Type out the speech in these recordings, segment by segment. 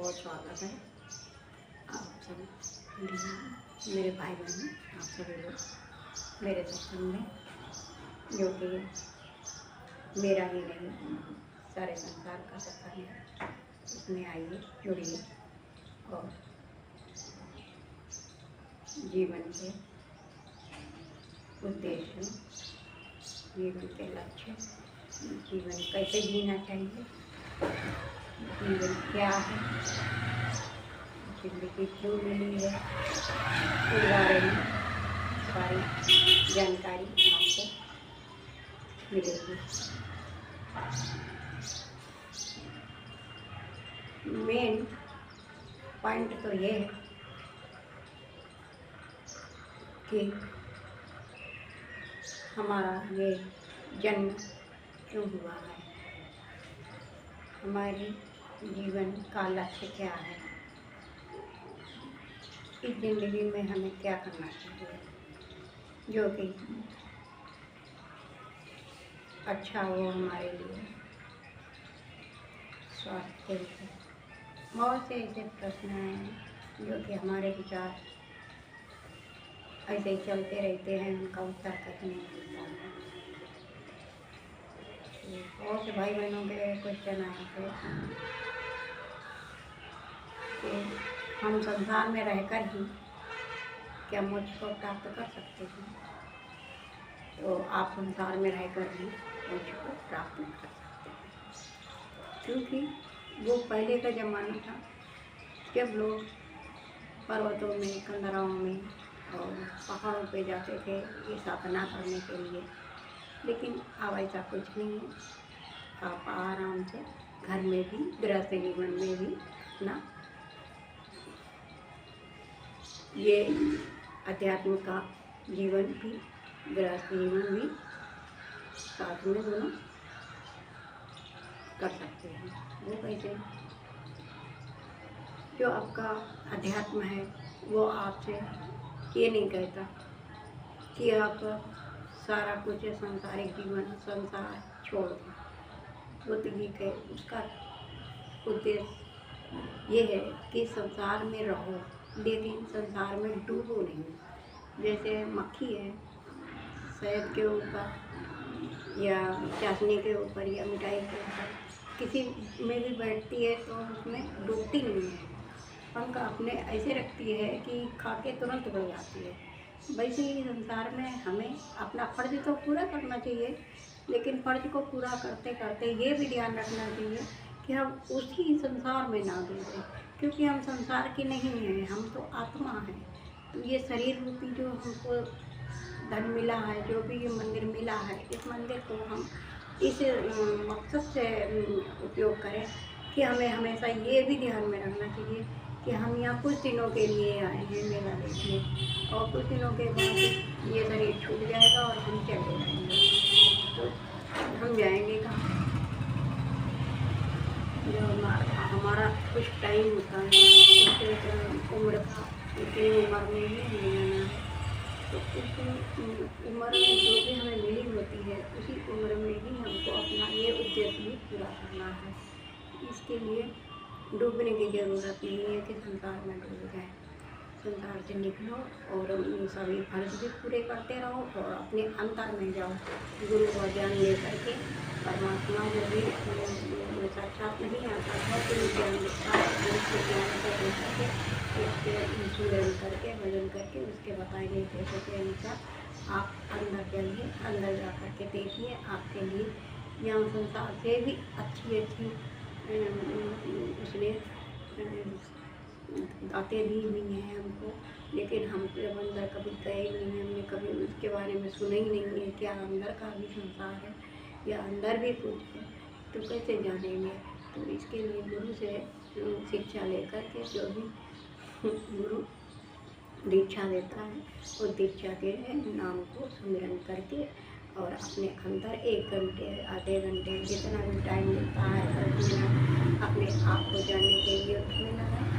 बहुत स्वागत है आप सब मेरे भाई बहन, आप सभी लोग मेरे सत्संग में, जो कि मेरा ही नहीं सारे संसार का सत्संग है। उसमें आइए, जुड़िए और जीवन के उद्देश्य, जीवन के लक्ष्य, जीवन कैसे जीना चाहिए, जीवन क्या है, जिंदगी क्यों मिली है, इस बारे में सारी जानकारी आपको मिलेगी। मेन पॉइंट तो ये है कि हमारा ये जन्म क्यों हुआ है, हमारी जीवन का लक्ष्य क्या है, इस ज़िंदगी में हमें क्या करना चाहिए जो कि अच्छा हो हमारे लिए। स्वास्थ्य के बहुत से ऐसे प्रश्न हैं जो कि हमारे विचार ऐसे ही चलते रहते हैं, उनका उत्तर कहीं नहीं मिलता है। बहुत से भाई बहनों के क्वेश्चन आए थे कि हम संसार में रहकर ही क्या मोक्ष को प्राप्त कर सकते हैं। तो आप संसार में रहकर ही मोक्ष को प्राप्त कर सकते हैं, क्योंकि वो पहले का ज़माना था जब लोग पर्वतों में, कंदराओं में और पहाड़ों पे जाते थे ये साधना करने के लिए। लेकिन अब ऐसा कुछ नहीं है, आप आराम से घर में भी, गृहस्थ जीवन में भी अपना ये अध्यात्म का जीवन भी, गृहस्थ जीवन भी साथ में दोनों कर सकते हैं। वो कैसे? जो आपका अध्यात्म है वो आपसे ये नहीं कहता कि आप सारा कुछ सांसारिक जीवन, संसार छोड़ दें। वो ठीक है, उसका उद्देश्य ये है कि संसार में रहो, लेकिन संसार में डूबो नहीं। जैसे मक्खी है शहद के ऊपर या चाशनी के ऊपर या मिठाई के ऊपर किसी में भी बैठती है तो उसमें डूबती नहीं है, पंख अपने ऐसे रखती है कि खा के तुरंत उड़ जाती है। वैसे ही संसार में हमें अपना फर्ज तो पूरा करना चाहिए, लेकिन फर्ज को पूरा करते करते ये भी ध्यान रखना चाहिए कि हम उसी संसार में ना डूबें, क्योंकि हम संसार की नहीं हैं, हम तो आत्मा हैं। तो ये शरीर रूपी जो हमको धन मिला है, जो भी ये मंदिर मिला है, इस मंदिर को हम इस मकसद से उपयोग करें कि हमें हमेशा ये भी ध्यान में रखना चाहिए कि हम यहाँ कुछ दिनों के लिए आए हैं मेला देखने, और कुछ दिनों के बाद ये शरीर छूट जाएगा और हम चले जाएंगे। तो हम जाएंगे कहाँ? जो हमारा कुछ टाइम होता है, उससे उम्र का, इतनी उम्र में ही हमें जाना है। तो उस उम्र में जो भी हमें मिली होती है, उसी उम्र में ही हमको अपना ये उद्देश्य भी पूरा करना है। इसके लिए डूबने की ज़रूरत नहीं है कि संसार में डूब जाए। संसार से निकलो और सभी फर्ज भी पूरे करते रहो और अपने अंतर में जाओ। गुरु का ज्ञान लेकर के परमात्मा जो भी साक्षात नहीं आता था तो ज्ञान लेकर के उसके सुरन करके, भजन करके, उसके बताए गए पैसों के अनुसार आप अंदर जाइए। अंदर जा कर के देखिए, आपके लिए यहाँ संसार से भी अच्छी अच्छी उसने बातें दी हुई हैं हमको, लेकिन हम जब अंदर कभी गए नहीं हैं, हमने कभी उसके बारे में सुना ही नहीं है क्या अंदर का भी संसार है या अंदर भी कुछ है, तो कैसे जानेंगे। तो इसके लिए गुरु से शिक्षा लेकर के, जो भी गुरु दीक्षा देता है वो दीक्षा के नाम को सुमिरन करके और अपने अंदर 1 घंटे, आधे घंटे, जितना भी टाइम मिलता है 10 मिनट अपने आप को जानने के लिए उसमें लगाएं।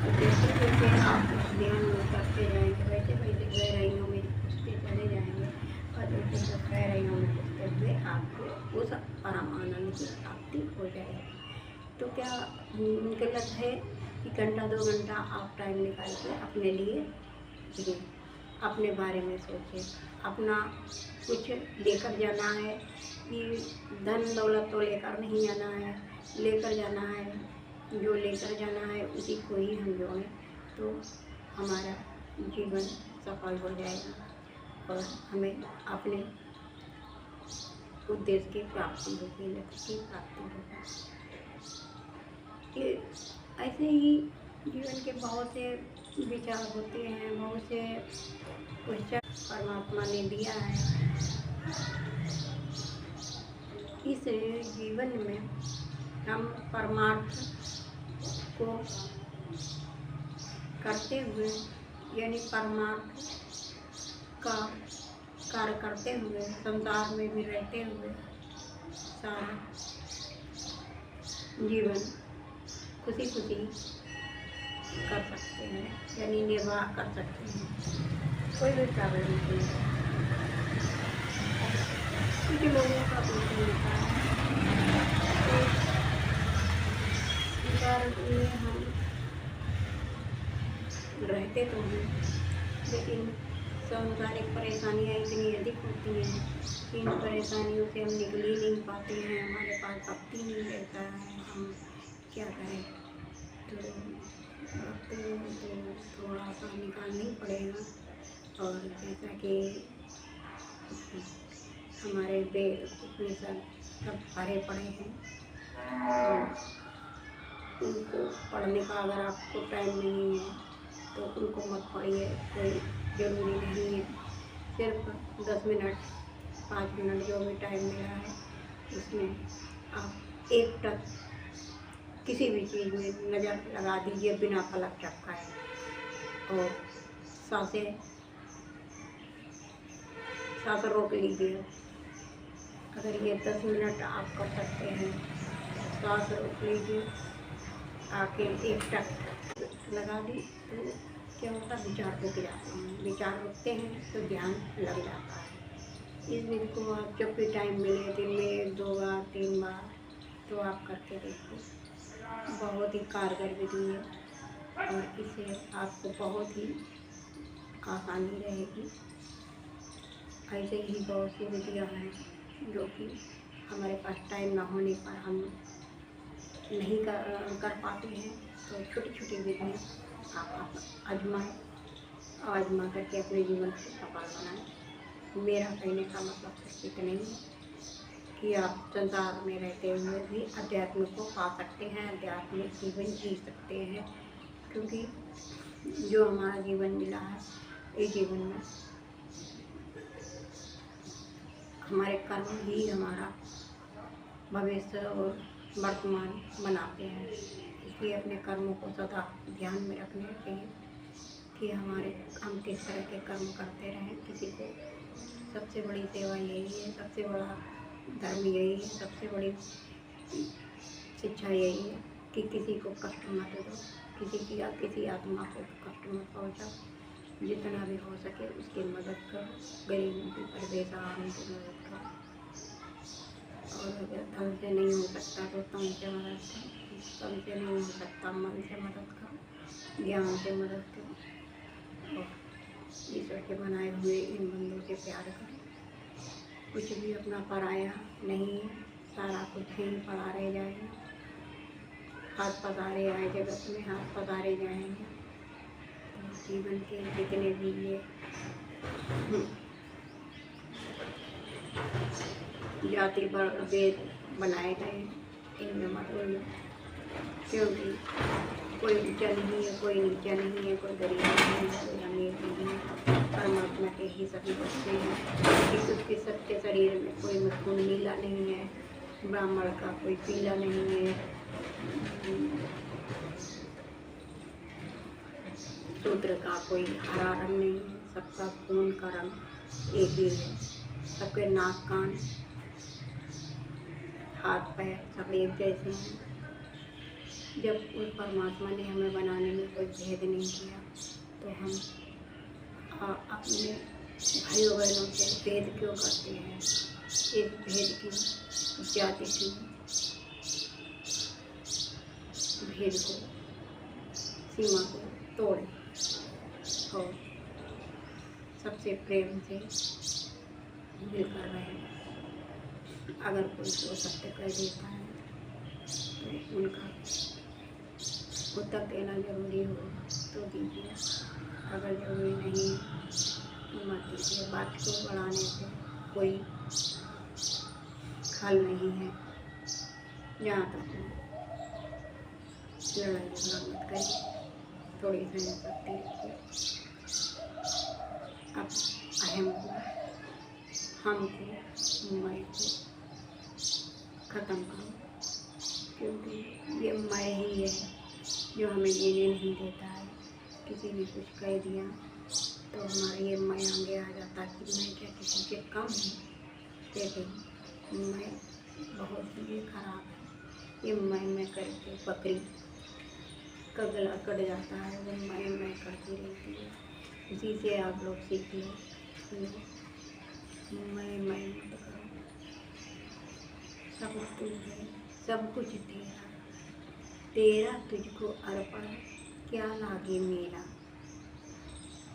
तो जैसे जैसे आप उस ध्यान में करते जाएंगे, वैसे वैसे गहराइयों में घुसते चले जाएंगे, और जैसे जब गहराइयों में घुसते हुए आपको उस परम आनंद की प्राप्ति हो जाएगी। तो क्या गलत है कि घंटा 2 घंटा आप टाइम निकाल के अपने लिए जिए, अपने बारे में सोचें। अपना कुछ लेकर जाना है कि धन दौलत तो लेकर नहीं जाना है, लेकर जाना है, जो लेकर जाना है उसी को ही हम जोड़ें तो हमारा जीवन सफल हो जाएगा और हमें अपने उद्देश्य की प्राप्ति होगी, लक्ष्य की प्राप्ति होगी। ये ऐसे ही जीवन के बहुत से विचार होते हैं, बहुत से क्वेश्चन परमात्मा ने दिया है। इस जीवन में हम परमार्थ को करते हुए यानी परमार्थ का कार्य करते हुए संसार में भी रहते हुए सारा जीवन खुशी खुशी कर सकते हैं यानी निर्वाह कर सकते हैं, कोई भी प्रॉब्लम नहीं है। कुछ लोगों का कुछ नहीं होता है तो संसार में हम रहते तो हैं लेकिन सांसारिक परेशानियाँ इतनी अधिक होती हैं कि इन परेशानियों से हम निकल ही नहीं पाते हैं, हमारे पास वक्त ही नहीं रहता है, हम क्या करें। तो वक्त तो थोड़ा सा निकालना ही पड़ेगा और जैसा कि हमारे वेद उपनिषद सब भरे पड़े हैं और उनको पढ़ने का अगर आपको टाइम नहीं है तो उनको मत पढ़िए, कोई ज़रूरी नहीं है। सिर्फ 10 मिनट 5 मिनट जो भी टाइम मिला है उसमें आप एक टक किसी भी चीज़ में नज़र लगा दीजिए बिना पलक झपकाए और सांस रोक लीजिए। अगर ये 10 मिनट आप कर सकते हैं, सांस रोक लीजिए, आके एक टक लगा दी तो क्या होता है विचार रुक जाते हैं, विचार रुकते हैं तो ध्यान लग जाता है। इस विधि को आप जब भी टाइम मिले दिन में 1 2 बार 3 बार तो आप करके देखो, बहुत ही कारगर विधि है और इससे आपको बहुत ही आसानी रहेगी। ऐसे ही बहुत सी विधियाँ हैं जो कि हमारे पास टाइम ना होने पर हम नहीं कर पाते हैं तो छोटी छोटी विधियाँ आप आजमा करके अपने जीवन को सफल बनाएं। मेरा कहने का मतलब सिर्फ इतना ही है कि आप संसार में रहते हुए भी अध्यात्म को पा सकते हैं, आध्यात्मिक जीवन जी सकते हैं, क्योंकि जो हमारा जीवन मिला है इस जीवन में हमारे कर्म ही हमारा भविष्य और वर्तमान बनाते हैं। इसलिए अपने कर्मों को सदा ध्यान में रखना चाहिए कि हम किस तरह के कर्म करते रहें। किसी को सबसे बड़ी सेवा यही है, सबसे बड़ा धर्म यही है, सबसे बड़ी शिक्षा यही है कि किसी को कष्ट मत दो, किसी आत्मा को कष्ट मत पहुँचाओ। जितना भी हो सके उसकी मदद करो, गरीबों की परेशान की मदद करो और अगर धन से नहीं हो सकता तो तन से मदद करो, तन से नहीं हो सकता मन से मदद करो, ज्ञान से मदद करो और ईश्वर के बनाए हुए इन बंदों से प्यार करो। कुछ भी अपना पराया नहीं है, सारा कुछ ही पड़ा रह जाएगा। हाथ पसारे आए जगत में हाथ पसारे जाएंगे। जीवन के जितने भी ये जाति पर भेद बनाए गए इनमें मत बोलो, क्योंकि कोई ऊंचा नहीं है, कोई नीचा नहीं है, कोई गरीब नहीं है, कोई अमीर नहीं है। परमात्मा के ही सभी बच्चे हैं। उसके सबके शरीर में कोई मजबूत नीला नहीं है, ब्राह्मण का कोई पीला नहीं है, शूद्र का कोई हरा रंग नहीं है, सबका खून का रंग एक ही है। सबके नाक कान हाथ पैर सब एक जैसे हैं। जब उस परमात्मा ने हमें बनाने में कोई भेद नहीं किया तो हम अपने भाइयों बहनों से भेद क्यों करते हैं। एक भेद की जाति की भेद को सीमा को तोड़े और सबसे प्रेम से मिलकर रहे। अगर कोई तो सत्य कर देता है तो उनका उत्तर देना जरूरी हो तो दीजिए, अगर जरूरी नहीं तो मत दीजिए। बात को बढ़ाने से कोई हल नहीं है। जहाँ तक लड़ाई झगड़ा मत करिए, थोड़ी सहनशक्ति रखिए। अब अहम को, हमको, मैं को ख़त्म करो, क्योंकि ये मैं ही है जो हमें जीने नहीं देता है। किसी ने कुछ कह दिया तो हमारा ये मैं आगे आ जाता है कि मैं क्या किसी से कम हूँ। लेकिन मैं बहुत ही खराब है। ये मैं करके बकरी का गला कट जाता है, वो मैं करती रहती है। इसी से आप लोग सीख लो, मैं मत करो। सब तू है, सब कुछ तेरा, तेरा तुझको अर्पण, क्या लागे मेरा।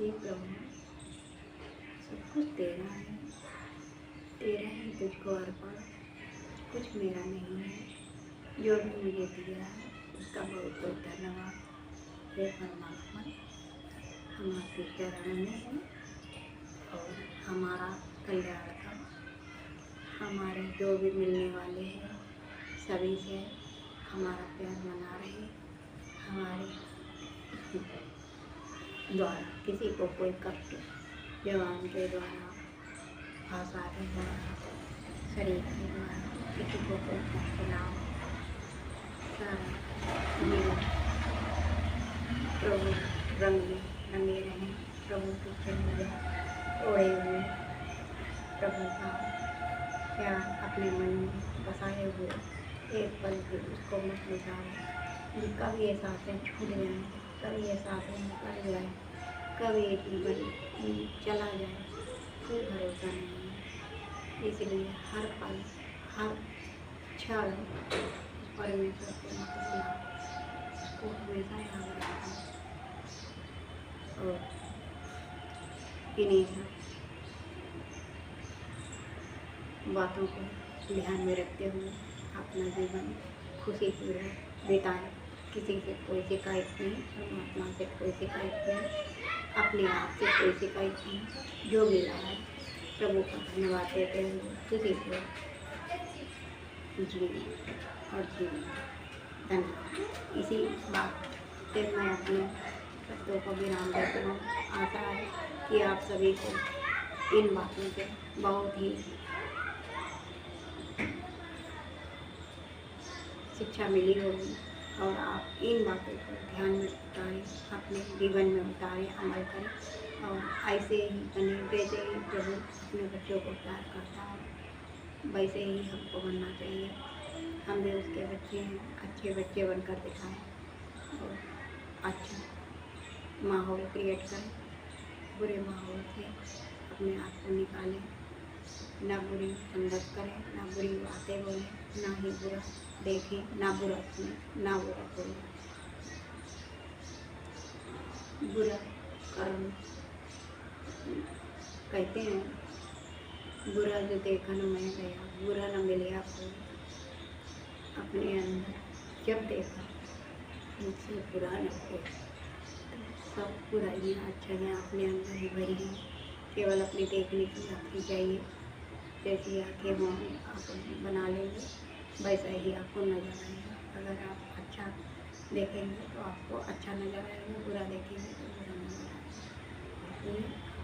ये प्रभु सब कुछ तेरा है, तेरा ही तुझको अर्पण, कुछ मेरा नहीं है। जो भी मुझे दिया है उसका बहुत बहुत धन्यवाद। हे परमात्मा, हम आपके चरण में हैं और हमारा कल्याण कर, हमारे जो भी मिलने वाले हैं सभी से हमारा प्यार बना रहे। हमारे द्वारा किसी को कोई कष्ट, जवान के द्वारा, भाषा के द्वारा, शरीर के द्वारा किसी को कोई कष्ट ना हो। सारा जीवन प्रभु रंग में रंगे रहें। प्रभु के चरण में ओढ़े हुए प्रभु का प्यार अपने मन में बसाए हुए एक पल भी उसको मत मिटाओ। कभी ये सांसें छूट जाएं, कभी ये सांसें निकल जाए, कभी ये जीवन चला जाए, कोई भरोसा नहीं है। इसलिए हर पल, हर क्षण परमेश्वर को मत भूलना, उसको हमेशा याद रखना। और इन्हीं सब बातों को ध्यान में रखते हुए अपना जीवन खुशीपूर्वक बिताएं। किसी से कोई शिकायत नहीं, परमात्मा से कोई शिकायत नहीं, अपने आप से कोई शिकायत नहीं। जो मिला है प्रभु का धन्यवाद देते हुए खुशीपूर्वक जीवन और जीवन। धन्यवाद। इसी बात से मैं अपने शब्दों को विराम देती हूँ। आशा है कि आप सभी को इन बातों से बहुत ही शिक्षा मिली होगी और आप इन बातों को ध्यान में उतारें, अपने जीवन में उतारें, अमल करें और ऐसे ही बने। जैसे ही प्रभु अपने बच्चों को प्यार करता है वैसे ही हमको बनना चाहिए। हम भी उसके बच्चे हैं, अच्छे बच्चे बनकर दिखाएं और अच्छा माहौल क्रिएट करें। बुरे माहौल से अपने आप को निकालें, ना बुरी संगत करें, ना बुरी बातें बोलें, ना ही बुरा देखें, ना बुरा सुने, ना बुरा बोलें। बुरा कर्म कहते हैं, बुरा जो देखा न मैं गया, बुरा न मिले आपको। अपने अंदर जब देखा मुझसे बुरा न हो, सब बुराइयाँ अच्छाइयाँ अपने अंदर ही भरी हैं। केवल अपनी देखने की आँखें चाहिए। जैसी आँखें हों आप बना लेंगे वैसा ही आपको नज़र आएगा। अगर आप अच्छा देखेंगे तो आपको अच्छा नज़र आएगा, बुरा देखेंगे तो बुरा नज़र आएगा।